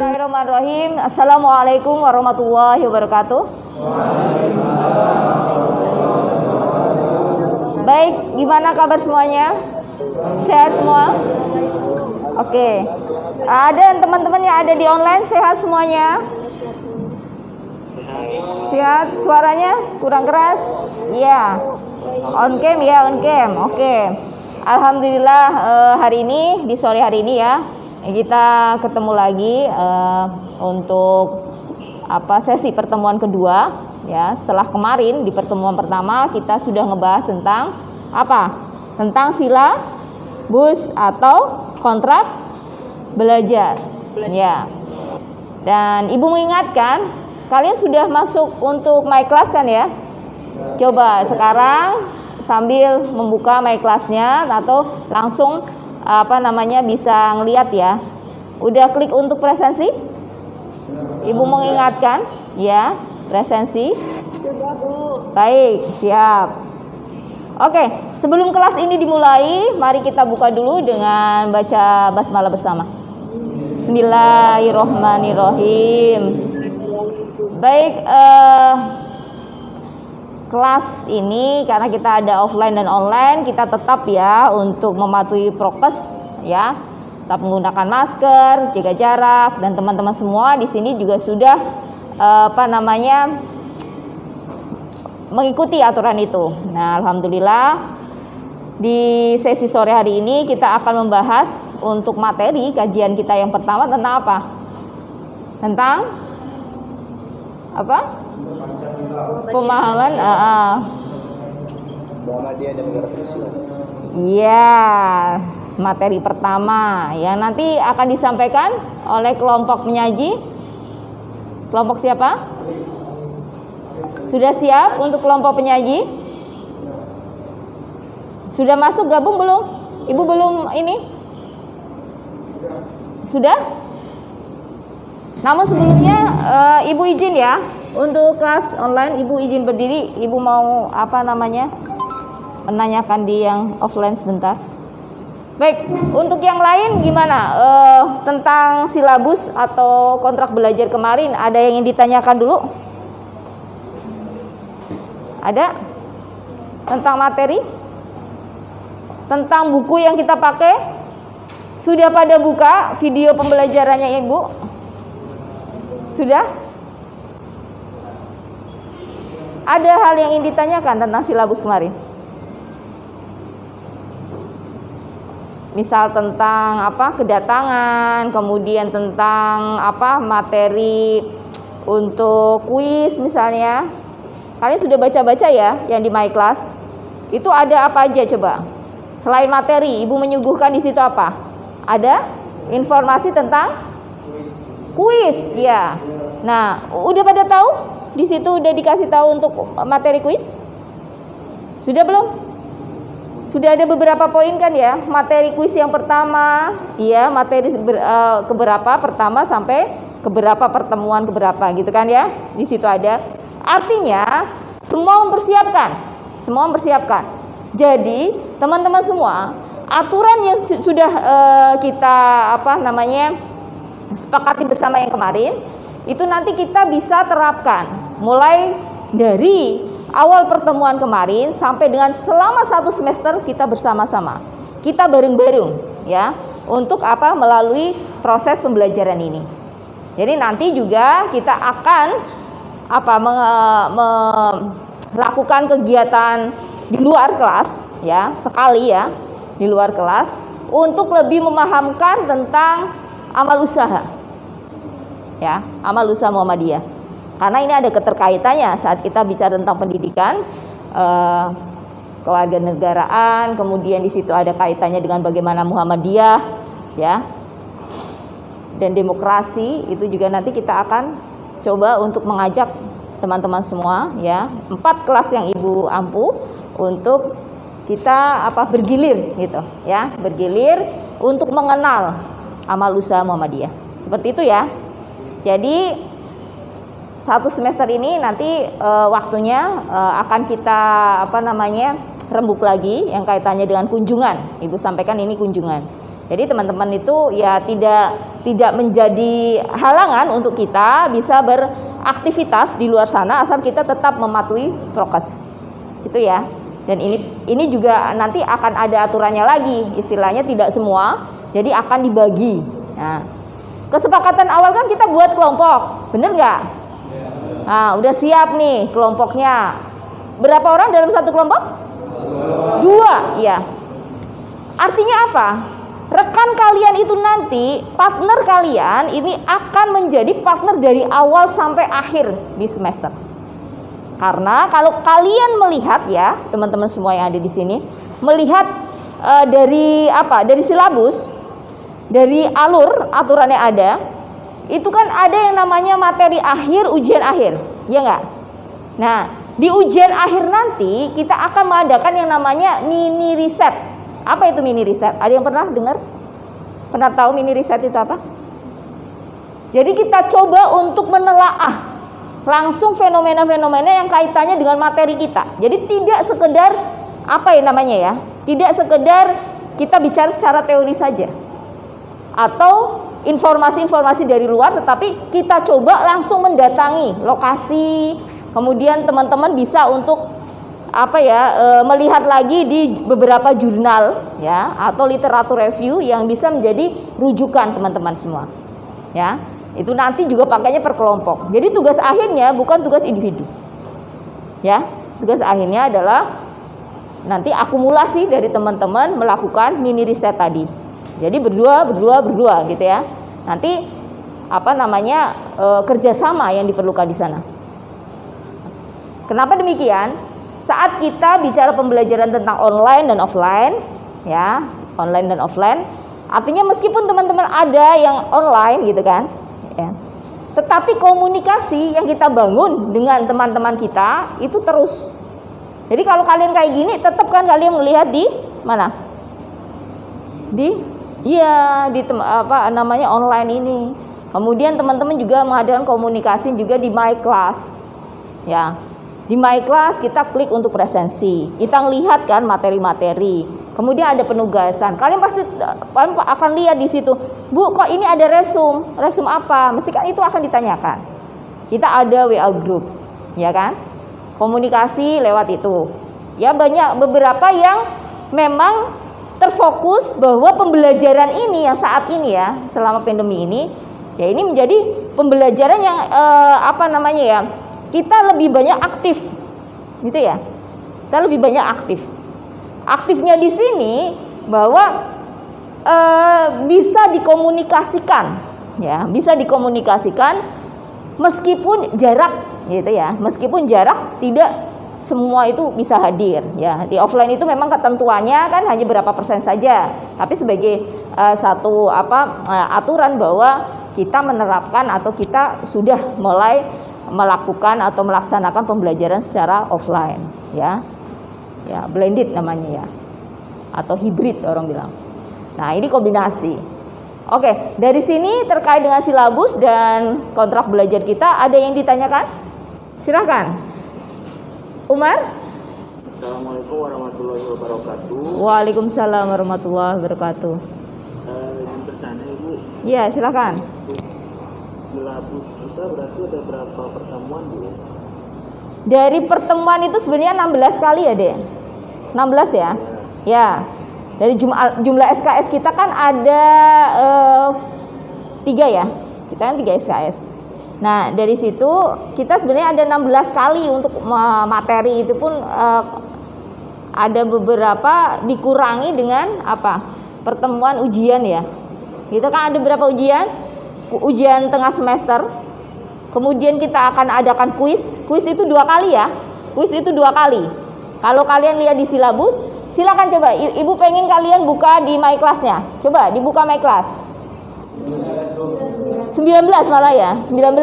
Bismillahirrahmanirrahim. Assalamualaikum warahmatullahi wabarakatuh. Baik, gimana kabar semuanya? Sehat semua? Oke. Ada teman-teman yang ada di online sehat semuanya? Sehat? Suaranya kurang keras? Iya. On cam ya, on cam. Oke. Alhamdulillah hari ini, di sore hari ini ya, kita ketemu lagi untuk sesi pertemuan kedua ya. Setelah kemarin di pertemuan pertama kita sudah ngebahas tentang apa? Tentang silabus atau kontrak belajar. Ya. Dan Ibu mengingatkan, kalian sudah masuk untuk My Class kan ya? Coba sekarang sambil membuka My Class-nya atau langsung bisa ngelihat ya. Udah klik untuk presensi? Ibu mengingatkan ya, presensi. Sudah, Bu. Baik, siap. Oke, sebelum kelas ini dimulai, mari kita buka dulu dengan baca basmalah bersama. Bismillahirrohmanirrohim. Baik, kelas ini karena kita ada offline dan online, kita tetap ya untuk mematuhi prokes ya, tetap menggunakan masker, jaga jarak, dan teman-teman semua di sini juga sudah mengikuti aturan itu. Nah, alhamdulillah di sesi sore hari ini kita akan membahas untuk materi kajian kita yang pertama tentang apa? Tentang apa? Pemahaman Muhammadiyah dan negara Pancasila. Iya, materi pertama yang nanti akan disampaikan oleh kelompok penyaji. Kelompok siapa? Sudah siap untuk kelompok penyaji? Sudah masuk gabung belum? Ibu belum ini? Sudah? Namun sebelumnya Ibu izin ya. Untuk kelas online, Ibu izin berdiri. Ibu mau menanyakan di yang offline sebentar. Baik, untuk yang lain gimana? Tentang silabus atau kontrak belajar kemarin, ada yang ingin ditanyakan dulu? Ada? Tentang materi? Tentang buku yang kita pakai? Sudah pada buka video pembelajarannya Ibu? Sudah? Ada hal yang ingin ditanyakan tentang silabus kemarin? Misal tentang kedatangan, kemudian tentang materi untuk kuis misalnya. Kalian sudah baca-baca ya yang di My Class? Itu ada apa aja coba? Selain materi, Ibu menyuguhkan di situ apa? Ada informasi tentang kuis ya. Nah, udah pada tahu? Di situ udah dikasih tahu untuk materi kuis? Sudah belum? Sudah ada beberapa poin kan ya? Materi kuis yang pertama, iya, materi keberapa pertama sampai keberapa pertemuan keberapa gitu kan ya? Di situ ada. Artinya semua mempersiapkan. Semua mempersiapkan. Jadi, teman-teman semua, aturan yang sudah kita sepakati bersama yang kemarin, itu nanti kita bisa terapkan mulai dari awal pertemuan kemarin sampai dengan selama 1 semester kita bersama-sama, kita bareng-bareng ya untuk melalui proses pembelajaran ini. Jadi nanti juga kita akan melakukan kegiatan di luar kelas ya, sekali ya di luar kelas untuk lebih memahamkan tentang amal usaha ya, amal usaha Muhammadiyah. Karena ini ada keterkaitannya saat kita bicara tentang pendidikan, kewarganegaraan, kemudian di situ ada kaitannya dengan bagaimana Muhammadiyah ya, dan demokrasi. Itu juga nanti kita akan coba untuk mengajak teman-teman semua ya, 4 kelas yang Ibu ampu untuk kita bergilir gitu ya, bergilir untuk mengenal amal usaha Muhammadiyah. Seperti itu ya. Jadi 1 semester ini nanti waktunya akan kita rembuk lagi yang kaitannya dengan kunjungan. Ibu sampaikan ini kunjungan. Jadi teman-teman itu ya tidak tidak menjadi halangan untuk kita bisa beraktivitas di luar sana asal kita tetap mematuhi prokes. Itu ya. Dan ini juga nanti akan ada aturannya lagi, istilahnya tidak semua, jadi akan dibagi. Nah, kesepakatan awal kan kita buat kelompok, bener nggak? Nah, udah siap nih kelompoknya. Berapa orang dalam satu kelompok? 2, ya. Artinya apa? Rekan kalian itu nanti, partner kalian ini akan menjadi partner dari awal sampai akhir di semester. Karena kalau kalian melihat ya, teman-teman semua yang ada di sini, melihat dari apa? Dari silabus, dari alur aturannya ada, itu kan ada yang namanya materi akhir, ujian akhir, ya enggak? Nah, di ujian akhir nanti kita akan mengadakan yang namanya mini riset. Apa itu mini riset? Ada yang pernah dengar? Pernah tahu mini riset itu apa? Jadi kita coba untuk menelaah langsung fenomena-fenomena yang kaitannya dengan materi kita. Jadi tidak sekedar apa ya namanya ya? Tidak sekedar kita bicara secara teori saja. Atau informasi-informasi dari luar, tetapi kita coba langsung mendatangi lokasi. Kemudian teman-teman bisa untuk apa ya, melihat lagi di beberapa jurnal ya atau literatur review yang bisa menjadi rujukan teman-teman semua. Ya, itu nanti juga pakainya per kelompok. Jadi tugas akhirnya bukan tugas individu. Ya, tugas akhirnya adalah nanti akumulasi dari teman-teman melakukan mini riset tadi. Jadi berdua gitu ya. Nanti apa namanya kerjasama yang diperlukan di sana. Kenapa demikian? Saat kita bicara pembelajaran tentang online dan offline, ya, online dan offline, artinya meskipun teman-teman ada yang online gitu kan, ya, tetapi komunikasi yang kita bangun dengan teman-teman kita itu terus. Jadi kalau kalian kayak gini, tetap kan kalian melihat di mana? Di apa namanya online ini. Kemudian teman-teman juga mengadakan komunikasi juga di My Class, ya. Di My Class kita klik untuk presensi. Kita lihat kan materi-materi. Kemudian ada penugasan. Kalian pasti akan lihat di situ. Bu, kok ini ada resume? Resume apa? Mesti kan itu akan ditanyakan. Kita ada WA group, ya kan? Komunikasi lewat itu. Ya banyak beberapa yang memang terfokus bahwa pembelajaran ini yang saat ini ya, selama pandemi ini, ya ini menjadi pembelajaran yang apa namanya ya? Kita lebih banyak aktif, gitu ya. Kita lebih banyak aktif. Aktifnya di sini bahwa bisa dikomunikasikan, ya, bisa dikomunikasikan meskipun jarak, gitu ya. Meskipun jarak tidak semua itu bisa hadir, ya. Di offline itu memang ketentuannya kan hanya berapa persen saja, tapi sebagai satu aturan bahwa kita menerapkan atau kita sudah mulai melakukan atau melaksanakan pembelajaran secara offline, ya, ya blended namanya ya, atau hybrid orang bilang. Nah ini kombinasi. Oke, dari sini terkait dengan silabus dan kontrak belajar kita ada yang ditanyakan? Silakan, Umar. Assalamualaikum warahmatullahi wabarakatuh. Waalaikumsalam warahmatullahi wabarakatuh. Yang bertanya Ibu. Iya silakan. Silabus kita berarti ada berapa pertemuan Bu? Dari pertemuan itu sebenarnya 16 kali ya Dek? 16 ya? Ya. Dari jumlah SKS kita kan ada 3 ya? Kita kan 3 SKS. Nah dari situ kita sebenarnya ada 16 kali untuk materi itu pun ada beberapa dikurangi dengan apa? Pertemuan ujian ya. Kita kan ada berapa ujian? Ujian tengah semester. Kemudian kita akan adakan kuis. Kuis itu 2 kali ya. Kuis itu 2 kali. Kalau kalian lihat di silabus, silakan coba. Ibu pengen kalian buka di My Class-nya. Coba dibuka My Class. 19 malah ya, 19.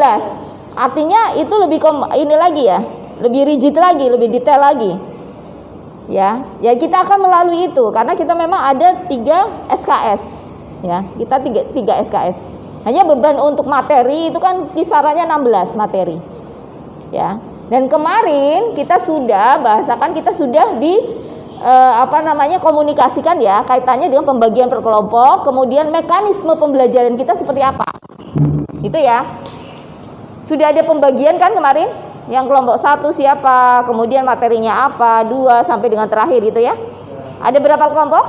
Artinya itu lebih ini lagi ya, lebih rigid lagi, lebih detail lagi. Ya, ya kita akan melalui itu karena kita memang ada 3 SKS. Ya, kita 3 SKS. Hanya beban untuk materi itu kan kisarannya 16 materi. Ya. Dan kemarin kita sudah bahasakan, kita sudah di komunikasikan ya, kaitannya dengan pembagian per kelompok, kemudian mekanisme pembelajaran kita seperti apa. Itu ya. Sudah ada pembagian kan kemarin? Yang kelompok 1 siapa, kemudian materinya apa, 2 sampai dengan terakhir itu ya. Ada berapa kelompok?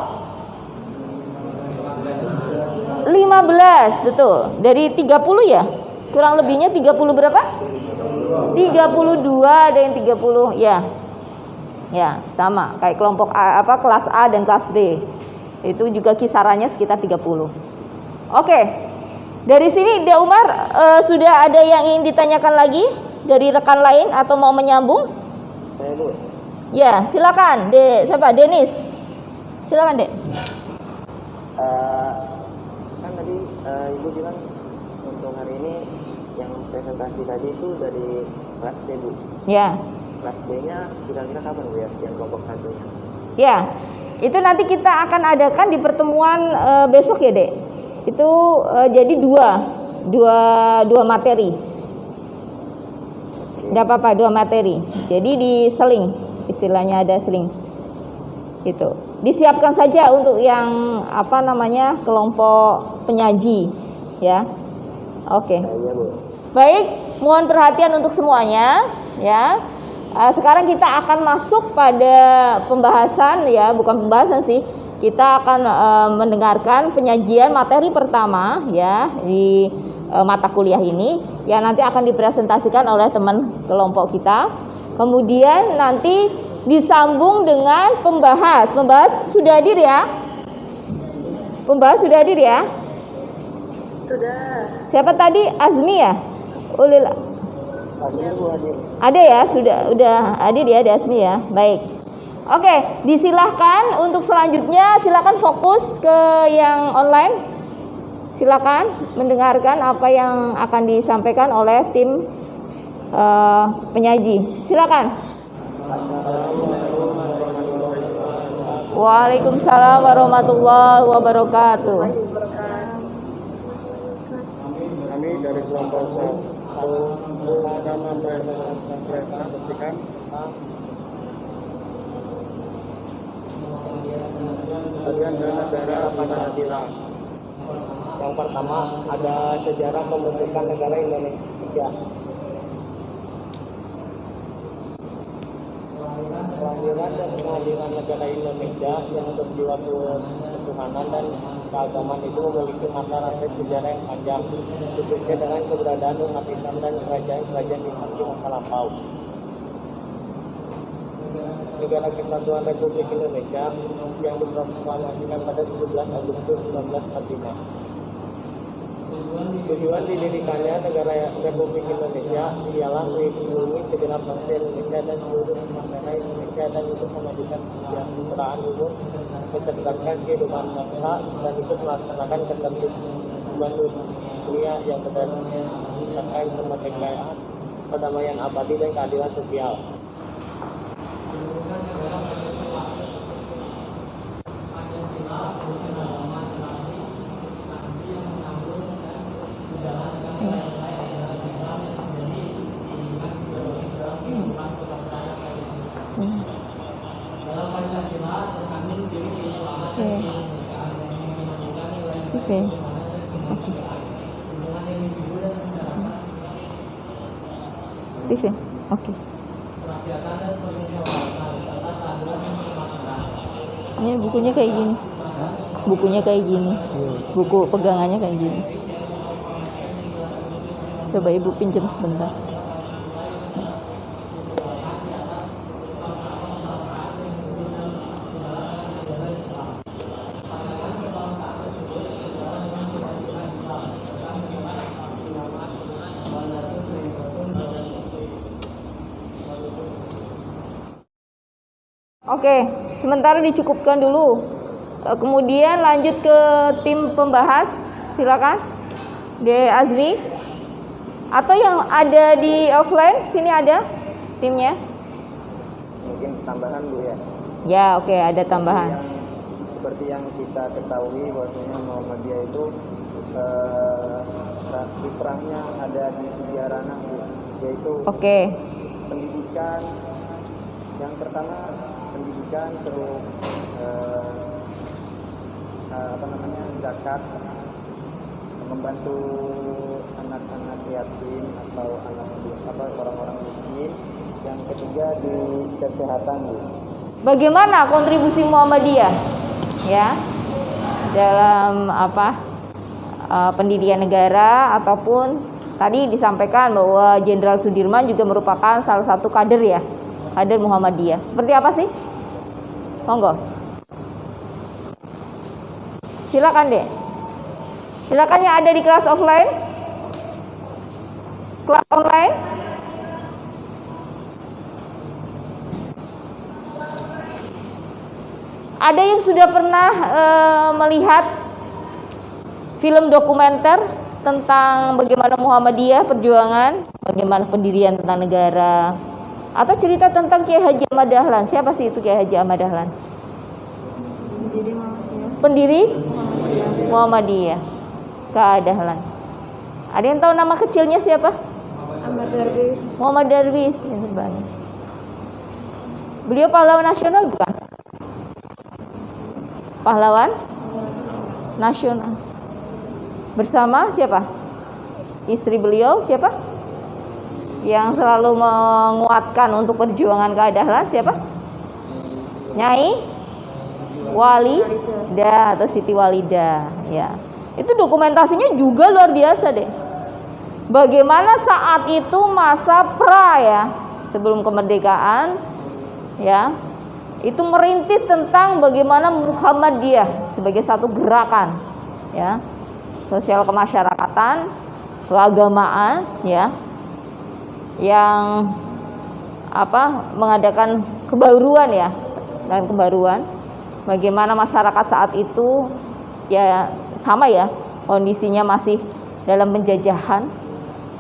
15, betul. Dari 30 ya? Kurang lebihnya 30 berapa? 32, ada yang 30 ya. Ya, sama kayak kelompok A, kelas A dan kelas B. Itu juga kisarannya sekitar 30. Oke. Dari sini Dek Umar sudah ada yang ingin ditanyakan lagi dari rekan lain atau mau menyambung? Saya Bu. Ya, silakan. Siapa? Denis. Silakan, Dek. Kan tadi Ibu bilang untuk hari ini yang presentasi tadi itu dari kelas B Bu. Ya. Kelas B-nya kira-kira kapan Bu ya, yang kelompok 1-nya? Ya, itu nanti kita akan adakan di pertemuan besok ya, Dek. Itu jadi dua materi. Tidak apa-apa, 2 materi. Jadi diseling, istilahnya ada seling. Itu disiapkan saja untuk yang kelompok penyaji, ya. Oke. Iya Bu. Baik, mohon perhatian untuk semuanya, ya. Sekarang kita akan masuk pada pembahasan ya, bukan pembahasan sih. Kita akan mendengarkan penyajian materi pertama ya di mata kuliah ini yang nanti akan dipresentasikan oleh teman kelompok kita. Kemudian nanti disambung dengan pembahas. Pembahas sudah hadir ya? Pembahas sudah hadir ya? Sudah. Siapa tadi? Azmi ya? Ulil. Ada ya? Udah hadir ya, ada Azmi ya. Baik. Oke, disilahkan untuk selanjutnya, silakan fokus ke yang online. Silakan mendengarkan apa yang akan disampaikan oleh tim penyaji. Silakan. Waalaikumsalam warahmatullahi wabarakatuh. Kami dari kelompok 1 akan mempresentasikan bagian dari negara Pancasila. Yang pertama ada sejarah pembentukan negara Indonesia. Kelahiran dan kehadiran negara Indonesia yang berjiwa ketuhanan dan keagamaan itu memiliki mata rantai sejarah yang panjang, khususnya dengan keberadaan umat Islam dan kerajaan-kerajaan Islam di masa lampau. Negara Kesatuan Republik Indonesia yang diproklamasikan pada 17 Agustus 1945. Tujuan didirikannya negara Republik Indonesia ialah melindungi segenap bangsa Indonesia dan seluruh masyarakat Indonesia dan untuk memajukan kesejahteraan umum, mencerdaskan kehidupan bangsa dan ikut melaksanakan ketertiban dunia yang berdasarkan kemerdekaan, perdamaian abadi dan keadilan sosial. TV. Oke. Ini bukunya kayak gini. Bukunya kayak gini. Buku pegangannya kayak gini. Coba Ibu pinjam sebentar. Oke, sementara dicukupkan dulu. Kemudian lanjut ke tim pembahas. Silakan. De Azmi. Atau yang ada di offline, sini ada timnya. Mungkin tambahan Bu ya. Ya, oke, ada tambahan. Seperti yang kita ketahui bahwasanya Muhammadiyah itu kiprahnya ada di 3 ranah, yaitu Oke. pendidikan. Yang pertama pendidikan, terus zakat, membantu anak-anak yatim atau orang-orang miskin. Yang ketiga di kesehatan. Bagaimana kontribusi Muhammadiyah ya dalam pendidikan negara, ataupun tadi disampaikan bahwa Jenderal Sudirman juga merupakan salah satu kader ya, kader Muhammadiyah. Seperti apa sih? Monggo. Silakan deh. Silakan yang ada di kelas offline, kelas online. Ada yang sudah pernah melihat film dokumenter tentang bagaimana Muhammadiyah perjuangan, bagaimana pendirian tentang negara, atau cerita tentang Kiai Haji Ahmad Dahlan? Siapa sih itu Kiai Haji Ahmad Dahlan? Pendiri Muhammadiyah, Kak Dahlan. Ada yang tahu nama kecilnya siapa? Ahmad Darwis. Muhammad Darwis, itu banyak. Beliau pahlawan nasional bukan? Pahlawan nasional. Bersama siapa? Istri beliau siapa? Yang selalu menguatkan untuk perjuangan keadilan siapa? Nyai Walidah atau Siti Walidah ya. Itu dokumentasinya juga luar biasa deh. Bagaimana saat itu masa pra ya, sebelum kemerdekaan ya, itu merintis tentang bagaimana Muhammadiyah sebagai satu gerakan ya, sosial kemasyarakatan, keagamaan ya, yang mengadakan kebaruan ya, dan kebaruan. Bagaimana masyarakat saat itu ya sama ya, kondisinya masih dalam penjajahan.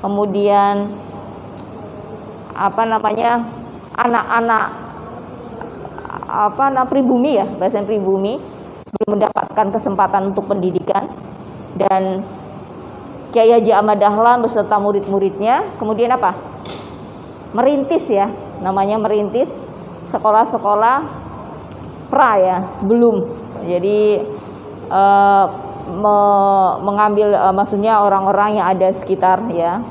Kemudian anak-anak pribumi ya, bahasa pribumi belum mendapatkan kesempatan untuk pendidikan. Dan Kiai Haji Ahmad Dahlan beserta murid-muridnya kemudian merintis ya, namanya merintis sekolah-sekolah pra ya, sebelum jadi mengambil maksudnya orang-orang yang ada sekitar ya,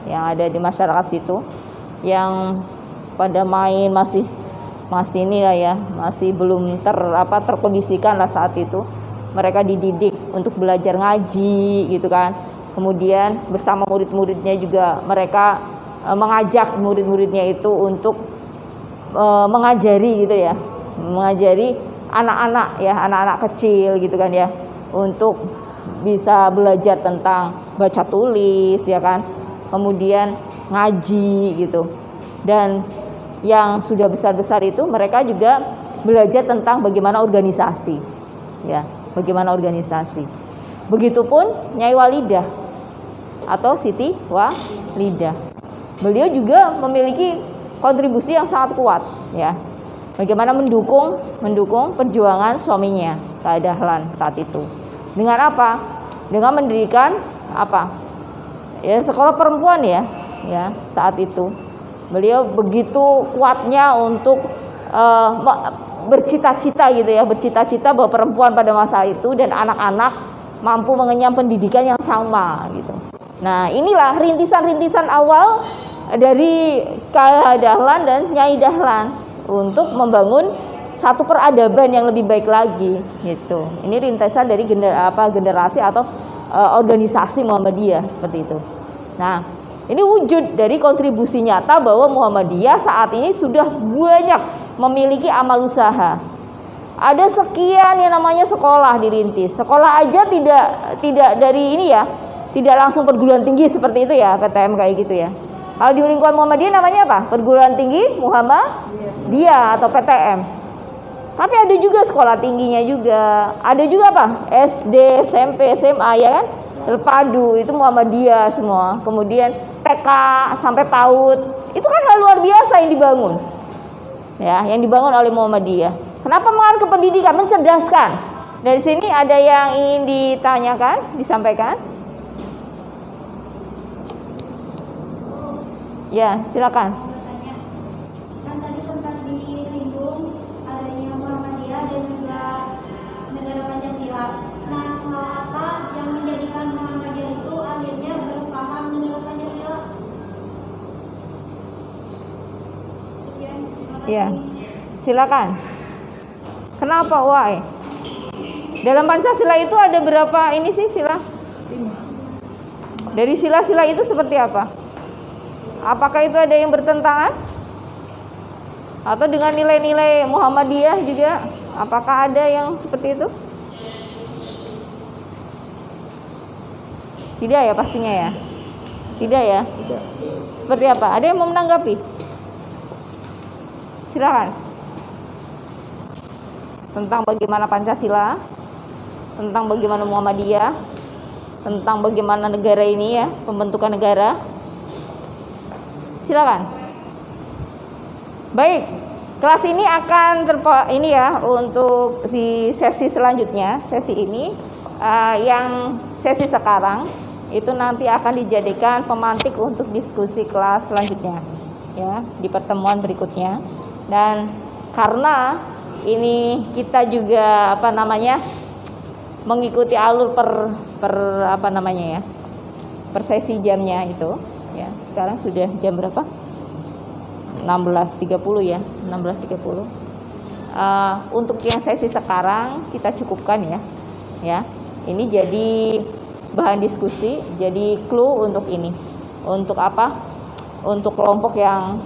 yang ada di masyarakat situ, yang pada main masih inilah ya, masih belum terkondisikan lah saat itu. Mereka dididik untuk belajar ngaji gitu kan. Kemudian bersama murid-muridnya juga mereka mengajak murid-muridnya itu untuk mengajari gitu ya, mengajari anak-anak ya, anak-anak kecil gitu kan ya, untuk bisa belajar tentang baca tulis ya kan, kemudian ngaji gitu. Dan yang sudah besar-besar itu mereka juga belajar tentang bagaimana organisasi ya, bagaimana organisasi. Begitupun Nyai Walidah atau Siti Walidah, beliau juga memiliki kontribusi yang sangat kuat ya, bagaimana mendukung perjuangan suaminya Kak Dahlan saat itu. Dengan apa? Dengan mendirikan ya, sekolah perempuan ya saat itu. Beliau begitu kuatnya untuk bercita-cita gitu ya, bercita-cita bahwa perempuan pada masa itu dan anak-anak mampu mengenyam pendidikan yang sama gitu. Nah, inilah rintisan-rintisan awal dari Kak Dahlan dan Nyai Dahlan untuk membangun satu peradaban yang lebih baik lagi gitu. Ini rintisan dari generasi atau organisasi Muhammadiyah seperti itu. Nah, ini wujud dari kontribusi nyata bahwa Muhammadiyah saat ini sudah banyak memiliki amal usaha. Ada sekian yang namanya sekolah dirintis. Sekolah aja tidak dari ini ya, tidak langsung perguruan tinggi seperti itu ya, PTM kayak gitu ya. Kalau di lingkungan Muhammadiyah namanya apa? Perguruan tinggi Muhammadiyah atau PTM. Tapi ada juga sekolah tingginya juga. Ada juga SD, SMP, SMA ya kan? Terpadu itu Muhammadiyah semua. Kemudian TK sampai PAUD. Itu kan hal luar biasa yang dibangun. Ya, yang dibangun oleh Muhammadiyah. Kenapa mengarah ke pendidikan? Mencerdaskan. Dari sini ada yang ingin ditanyakan, disampaikan? Ya, silakan. Kan tadi sempat disinggung ada Ya, silakan. Kenapa why? Dalam Pancasila itu ada berapa ini sih sila? Dari sila-sila itu seperti apa? Apakah itu ada yang bertentangan? Atau dengan nilai-nilai Muhammadiyah juga? Apakah ada yang seperti itu? Tidak ya pastinya ya? Tidak ya? Tidak. Seperti apa? Ada yang mau menanggapi? Silakan. Tentang bagaimana Pancasila, tentang bagaimana Muhammadiyah, tentang bagaimana negara ini ya, pembentukan negara. Silakan. Baik, kelas ini akan ini ya untuk si sesi selanjutnya, sesi ini yang sesi sekarang itu nanti akan dijadikan pemantik untuk diskusi kelas selanjutnya ya di pertemuan berikutnya. Dan karena ini kita juga mengikuti alur per sesi jamnya itu ya. Sekarang sudah jam berapa? 16.30 ya, 16.30. Untuk yang sesi sekarang kita cukupkan ya. Ya. Ini jadi bahan diskusi, jadi clue untuk ini. Untuk apa? Untuk kelompok yang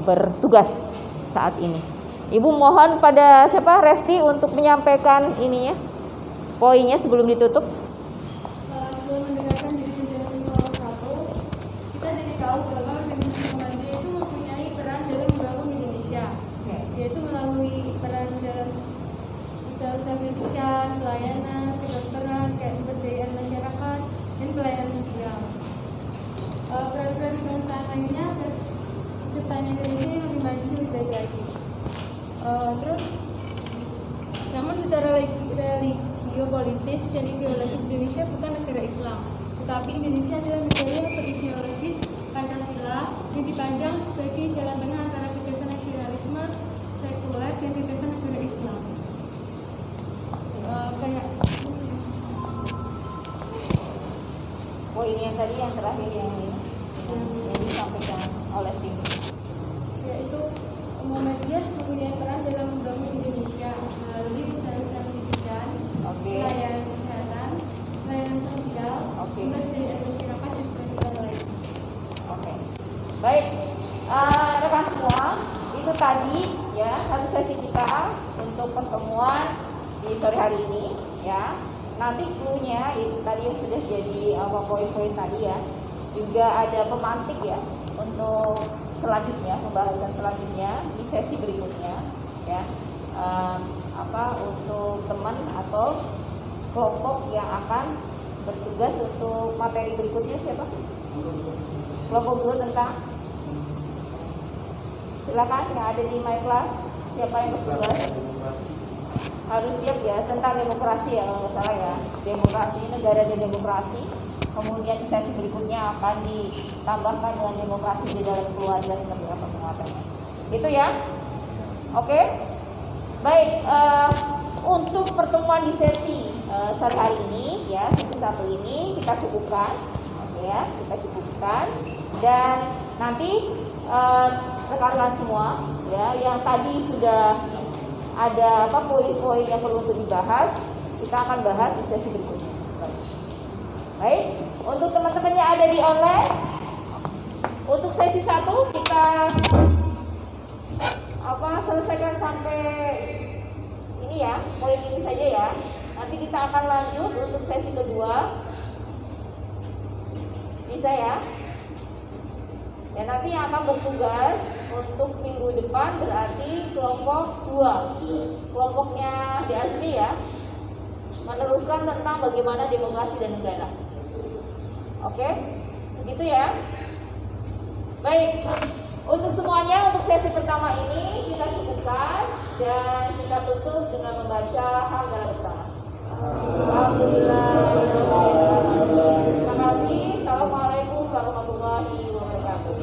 bertugas saat ini. Ibu mohon pada siapa? Resti untuk menyampaikan ininya. Poinnya sebelum ditutup. Sebelum mendengarkan dari penjelasan kelompok 1, kita jadi tahu bahwa organisasi Muhammadiyah itu mempunyai peran dalam membangun Indonesia, yaitu melalui peran dalam usaha-usaha pendidikan, pelayanan, kedokteran, pemberdayaan masyarakat, dan pelayanan sosial. Peran-peran kebangsaan lainnya penciptaan Indonesia yang lebih maju lebih baik lagi. Terus, namun secara geopolitis dan ideologis Indonesia bukan negara Islam, tetapi Indonesia adalah negara yang berideologis Pancasila yang dipandang sebagai jalan tengah antara gagasan nasionalisme sekuler dan gagasan negara Islam. Poin yang tadi yang terakhir yang disampaikan oleh tim, yaitu Muhammadiyah mempunyai peran dalam membangun Indonesia melalui usaha-usaha pendidikan, pelayanan kesehatan, pelayanan sosial, pemberdayaan masyarakat dan program lain. Baik, rekan semua, itu tadi ya satu sesi kita untuk pertemuan di sore hari ini ya. Nanti clue-nya itu tadi yang sudah jadi poin-poin tadi ya. Juga ada pemantik ya untuk selanjutnya, pembahasan selanjutnya di sesi berikutnya ya. Untuk teman atau kelompok yang akan bertugas untuk materi berikutnya siapa? Kelompok 2 tentang, silakan yang ada di my class, siapa yang bertugas? Harus siap ya, tentang demokrasi ya kalau nggak salah ya, demokrasi, negara dan demokrasi. Kemudian di sesi berikutnya akan ditambahkan dengan demokrasi di dalam keluarga seperti apa penguatannya. Itu ya. Oke. Baik, untuk pertemuan di sesi sore hari ini ya, sesi 1 ini kita cukupkan. Ya, kita cukupkan. Dan nanti rekan-rekan semua ya yang tadi sudah ada poin-poin yang perlu untuk dibahas, kita akan bahas di sesi berikutnya. Baik, untuk teman-teman yang ada di online, untuk sesi 1 kita selesaikan sampai ini ya, poin ini saja ya. Nanti kita akan lanjut untuk sesi kedua. Bisa ya? Dan nanti yang akan bertugas untuk minggu depan berarti kelompok 2, kelompoknya di Azmi ya, meneruskan tentang bagaimana demokrasi dan negara. Oke, begitu ya. Baik, untuk semuanya untuk sesi pertama ini kita cukupkan dan kita tutup dengan membaca hamdalah bersama. Alhamdulillah. Terima kasih. Assalamualaikum warahmatullahi wabarakatuh.